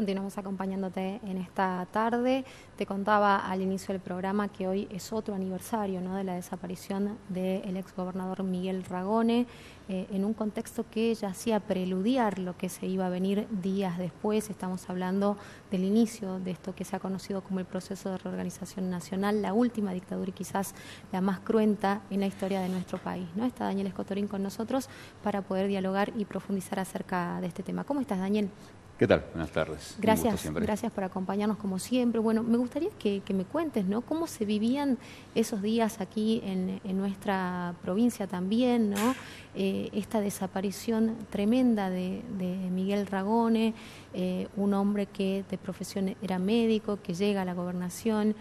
continuamos acompañándote en esta tarde. Te contaba al inicio del programa que hoy es otro aniversario, ¿no?, de la desaparición del exgobernador Miguel Ragone, en un contexto que ya hacía preludiar lo que se iba a venir días después. Estamos hablando del inicio de esto que se ha conocido como el proceso de reorganización nacional, la última dictadura y quizás la más cruenta en la historia de nuestro país, ¿no? Está Daniel Escotorín con nosotros para poder dialogar y profundizar acerca de este tema. ¿Cómo estás, Daniel? ¿Qué tal? Buenas tardes. Gracias por acompañarnos como siempre. Bueno, me gustaría que me cuentes, ¿no?, cómo se vivían esos días aquí en nuestra provincia también, ¿no? Esta desaparición tremenda de Miguel Ragone, un hombre que de profesión era médico, que llega a la gobernación,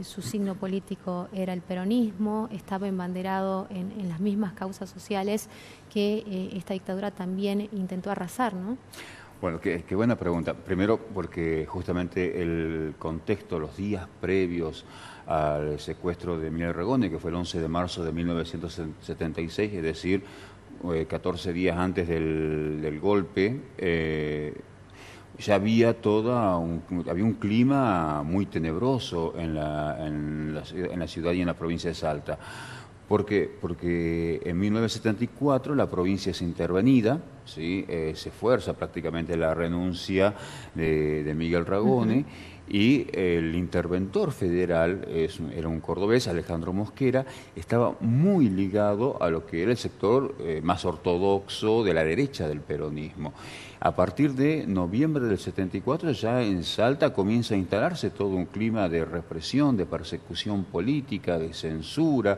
su signo político era el peronismo, estaba embanderado en las mismas causas sociales que esta dictadura también intentó arrasar, ¿no? Bueno, qué buena pregunta. Primero, porque justamente el contexto, los días previos al secuestro de Miguel Ragone, que fue el 11 de marzo de 1976, es decir, 14 días antes del golpe, ya había había un clima muy tenebroso en la ciudad y en la provincia de Salta. ¿Por qué? Porque en 1974 la provincia es intervenida, ¿sí? Se fuerza prácticamente la renuncia de Miguel Ragone. Y el interventor federal era un cordobés, Alejandro Mosquera, estaba muy ligado a lo que era el sector más ortodoxo de la derecha del peronismo. A partir de noviembre del 74 ya en Salta comienza a instalarse todo un clima de represión, de persecución política, de censura,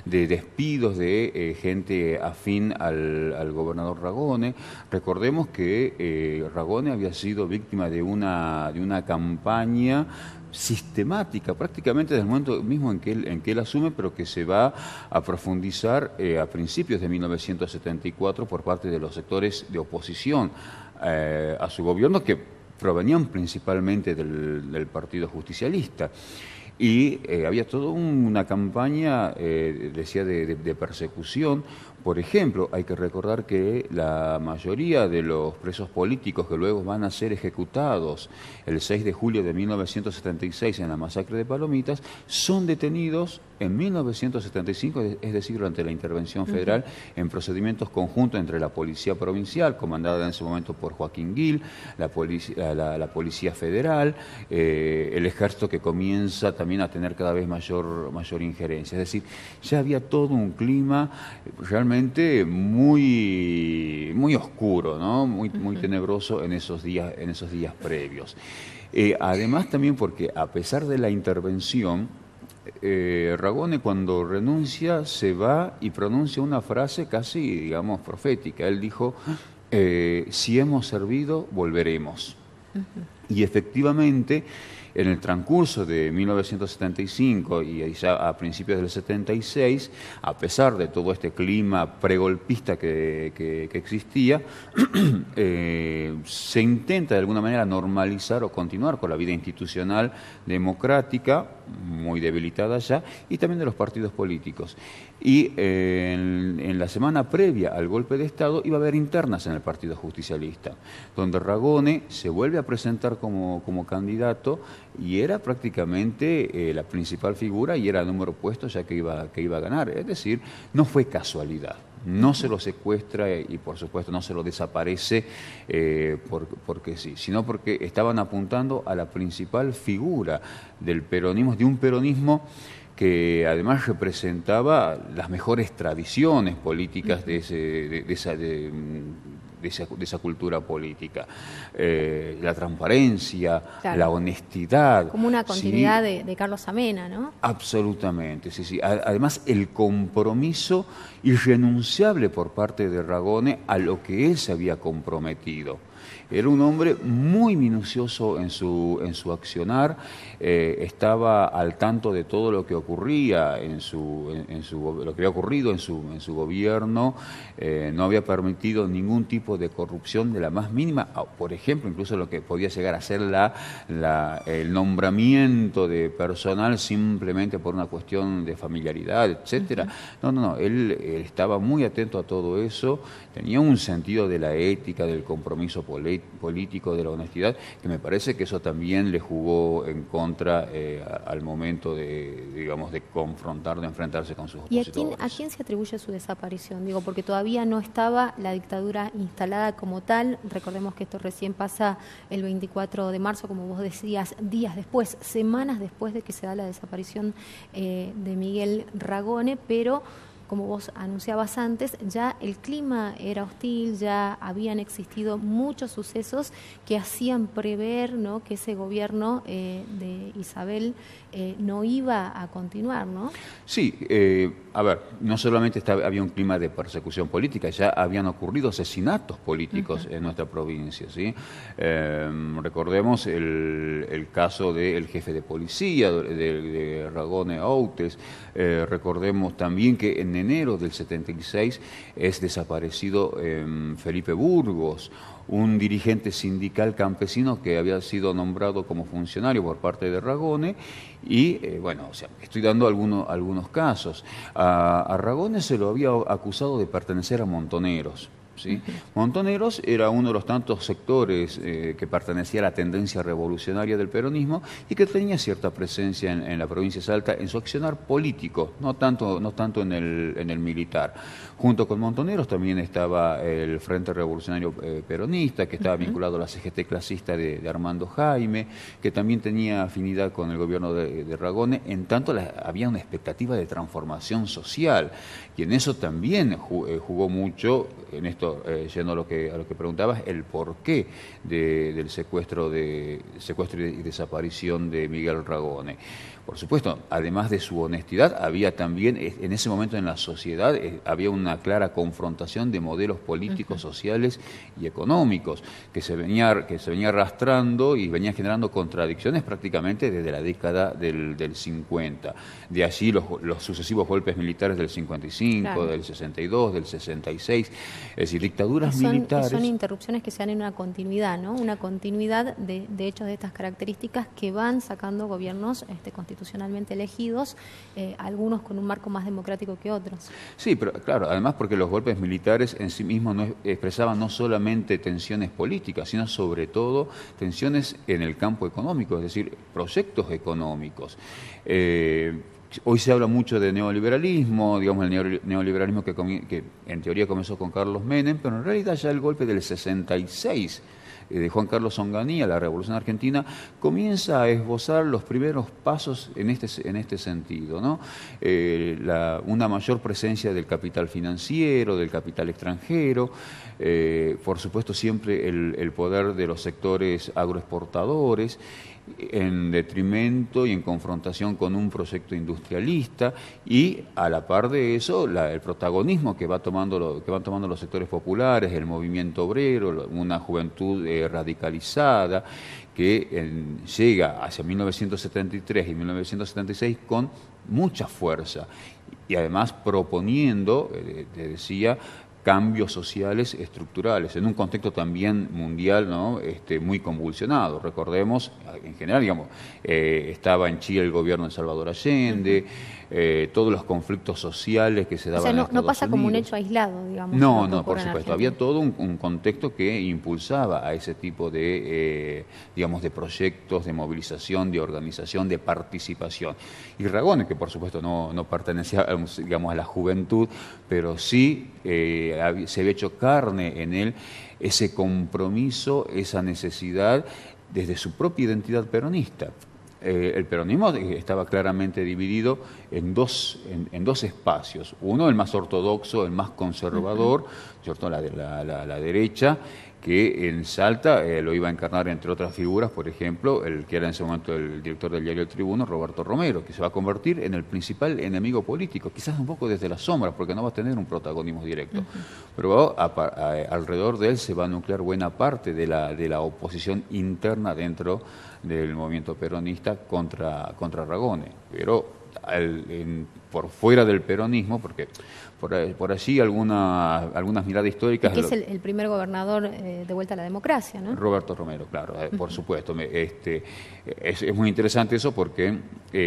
de despidos de gente afín al gobernador Ragone. Recordemos que Ragone había sido víctima de una campaña sistemática, prácticamente desde el momento mismo en que él asume, pero que se va a profundizar a principios de 1974 por parte de los sectores de oposición a su gobierno, que provenían principalmente del Partido Justicialista. Y había toda una campaña, decía, de persecución. Por ejemplo, hay que recordar que la mayoría de los presos políticos que luego van a ser ejecutados el 6 de julio de 1976 en la masacre de Palomitas son detenidos en 1975, es decir, durante la intervención federal, en procedimientos conjuntos entre la Policía Provincial, comandada en ese momento por Joaquín Gil, la Policía Federal, el Ejército, que comienza también a tener cada vez mayor injerencia. Es decir, ya había todo un clima realmente muy oscuro, ¿no? Muy tenebroso en esos días previos. Además también porque a pesar de la intervención, Ragone, cuando renuncia, se va y pronuncia una frase casi, digamos, profética. Él dijo, si hemos servido, volveremos. Y efectivamente, en el transcurso de 1975 y ya a principios del 76, a pesar de todo este clima pregolpista que existía, se intenta de alguna manera normalizar o continuar con la vida institucional democrática, muy debilitada ya, y también de los partidos políticos. Y en la semana previa al golpe de Estado iba a haber internas en el Partido Justicialista, donde Ragone se vuelve a presentar como candidato y era prácticamente la principal figura y era el número puesto ya que iba a ganar. Es decir, no fue casualidad. No se lo secuestra y por supuesto no se lo desaparece porque sí, sino porque estaban apuntando a la principal figura del peronismo, de un peronismo que además representaba las mejores tradiciones políticas de esa cultura política. La transparencia, claro, la honestidad. Como una continuidad, ¿sí?, de Carlos Amena, ¿no? Absolutamente, sí. Además, el compromiso irrenunciable por parte de Ragone a lo que él se había comprometido. Era un hombre muy minucioso en su accionar, estaba al tanto de todo lo que ocurría lo que había ocurrido en su gobierno, no había permitido ningún tipo de corrupción de la más mínima, por ejemplo, incluso lo que podía llegar a ser el nombramiento de personal simplemente por una cuestión de familiaridad, etcétera. No, él estaba muy atento a todo eso, tenía un sentido de la ética, del compromiso político, político, de la honestidad, que me parece que eso también le jugó en contra al momento digamos, de confrontar, de enfrentarse con sus opositores. ¿Y a quién se atribuye su desaparición? Digo, porque todavía no estaba la dictadura instalada como tal. Recordemos que esto recién pasa el 24 de marzo, como vos decías, días después, semanas después de que se da la desaparición de Miguel Ragone, pero como vos anunciabas antes, ya el clima era hostil, ya habían existido muchos sucesos que hacían prever, ¿no?, que ese gobierno de Isabel no iba a continuar, ¿no? Sí, a ver, no solamente había un clima de persecución política, ya habían ocurrido asesinatos políticos en nuestra provincia, ¿sí? Recordemos el caso del jefe de policía, de Ragone Outes. Recordemos también que en enero del 76 es desaparecido Felipe Burgos, un dirigente sindical campesino que había sido nombrado como funcionario por parte de Ragone. Y bueno, o sea, estoy dando algunos casos. A Ragone se lo había acusado de pertenecer a Montoneros. ¿Sí? Montoneros era uno de los tantos sectores que pertenecía a la tendencia revolucionaria del peronismo y que tenía cierta presencia en la provincia de Salta en su accionar político, no tanto en el militar. Junto con Montoneros también estaba el Frente Revolucionario Peronista, que estaba vinculado a la CGT clasista de Armando Jaime, que también tenía afinidad con el gobierno de Ragone, en tanto había una expectativa de transformación social, y en eso también jugó mucho, en esto yendo a lo que preguntabas, el porqué del secuestro y desaparición de Miguel Ragone. Por supuesto, además de su honestidad, había también, en ese momento en la sociedad, había una clara confrontación de modelos políticos, sociales y económicos, que se venía arrastrando y venía generando contradicciones prácticamente desde la década del 50. De allí los sucesivos golpes militares del 55, claro, del 62, del 66, es decir, dictaduras militares. Son interrupciones que se dan en una continuidad, ¿no? Una continuidad de hechos de estas características que van sacando gobiernos constitucionalmente elegidos, algunos con un marco más democrático que otros. Sí, pero claro, además porque los golpes militares en sí mismos no expresaban no solamente tensiones políticas, sino sobre todo tensiones en el campo económico, es decir, proyectos económicos. Hoy se habla mucho de neoliberalismo, digamos el neoliberalismo que en teoría comenzó con Carlos Menem, pero en realidad ya el golpe del 66 de Juan Carlos Onganía, la Revolución Argentina, comienza a esbozar los primeros pasos en este sentido, ¿no? Una mayor presencia del capital financiero, del capital extranjero, por supuesto siempre el poder de los sectores agroexportadores, en detrimento y en confrontación con un proyecto industrialista, y a la par de eso el protagonismo que van tomando los sectores populares, el movimiento obrero, una juventud radicalizada que llega hacia 1973 y 1976 con mucha fuerza y además proponiendo, te decía, cambios sociales estructurales, en un contexto también mundial, ¿no? Muy convulsionado. Recordemos, en general, digamos, estaba en Chile el gobierno de Salvador Allende, todos los conflictos sociales que se daban en Estados Unidos. No pasa como un hecho aislado, digamos. No, por supuesto. Había todo un contexto que impulsaba a ese tipo digamos, de proyectos, de movilización, de organización, de participación. Y Ragone, que por supuesto no pertenecía, digamos, a la juventud, pero sí se había hecho carne en él ese compromiso, esa necesidad desde su propia identidad peronista. El peronismo estaba claramente dividido en dos espacios. Uno, el más ortodoxo, el más conservador, ¿cierto? La derecha, que en Salta lo iba a encarnar, entre otras figuras, por ejemplo, el que era en ese momento el director del diario El Tribuno, Roberto Romero, que se va a convertir en el principal enemigo político, quizás un poco desde las sombras, porque no va a tener un protagonismo directo. Pero alrededor de él se va a nuclear buena parte de la oposición interna dentro del movimiento peronista contra Ragone. Pero por fuera del peronismo, porque por allí algunas miradas históricas. Y que es el primer gobernador de vuelta a la democracia, ¿no? Roberto Romero, claro, por supuesto. Es muy interesante eso porque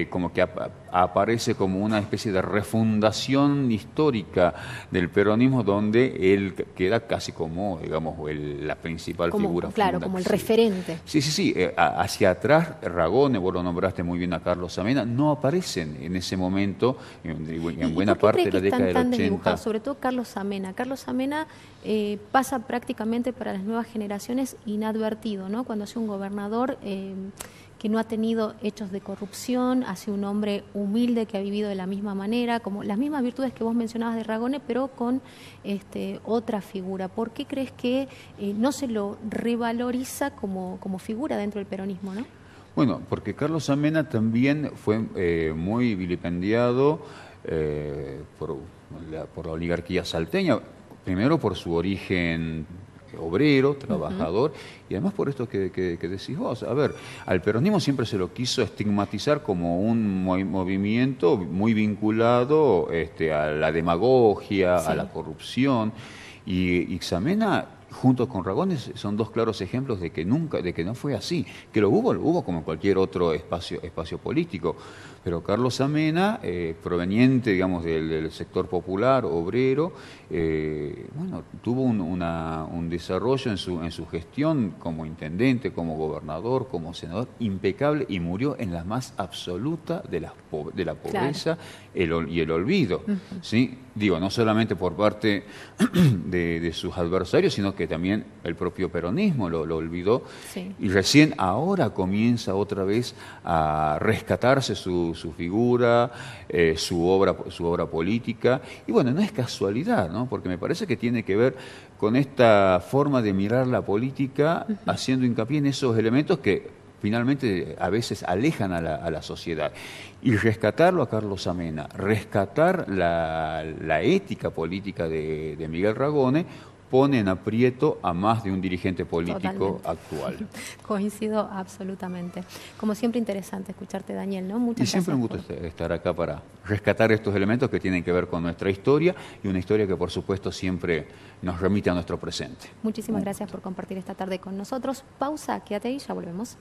como que aparece como una especie de refundación histórica del peronismo, donde él queda casi como, digamos, la principal figura. Claro, como el referente. Sí, sí, sí. Hacia atrás, Ragone, vos lo nombraste muy bien a Carlos Amena, no aparecen en ese momento, en buena parte de la década del 80. Sobre todo Carlos Amena. Carlos Amena pasa prácticamente para las nuevas generaciones inadvertido, ¿no? Cuando hace un gobernador que no ha tenido hechos de corrupción, ha sido un hombre humilde que ha vivido de la misma manera, como las mismas virtudes que vos mencionabas de Ragone, pero con otra figura. ¿Por qué crees que no se lo revaloriza como figura dentro del peronismo, no? Bueno, porque Carlos Amena también fue muy vilipendiado por la oligarquía salteña, primero por su origen obrero, trabajador, y además por esto que decís vos. A ver, al peronismo siempre se lo quiso estigmatizar como un movimiento muy vinculado a la demagogia, sí, a la corrupción, y Xamena, junto con Ragone, son dos claros ejemplos de que no fue así, que lo hubo como en cualquier otro espacio político. Pero Carlos Amena, proveniente, digamos, del sector popular, obrero, bueno, tuvo un desarrollo en su gestión como intendente, como gobernador, como senador, impecable, y murió en la más absoluta de la pobreza, claro, y el olvido. ¿Sí? Digo, no solamente por parte de sus adversarios, sino que también el propio peronismo lo olvidó. Sí. Y recién ahora comienza otra vez a rescatarse su figura, su obra política. Y bueno, no es casualidad, ¿no? Porque me parece que tiene que ver con esta forma de mirar la política, haciendo hincapié en esos elementos que finalmente a veces alejan a la sociedad. Y rescatarlo a Carlos Amena, rescatar la ética política de Miguel Ragone, pone en aprieto a más de un dirigente político actual. Coincido absolutamente. Como siempre, interesante escucharte, Daniel, ¿no? Muchas gracias. Y siempre un gusto estar acá para rescatar estos elementos que tienen que ver con nuestra historia, y una historia que por supuesto siempre nos remite a nuestro presente. Muchísimas gracias por compartir esta tarde con nosotros. Pausa, quédate ahí, ya volvemos.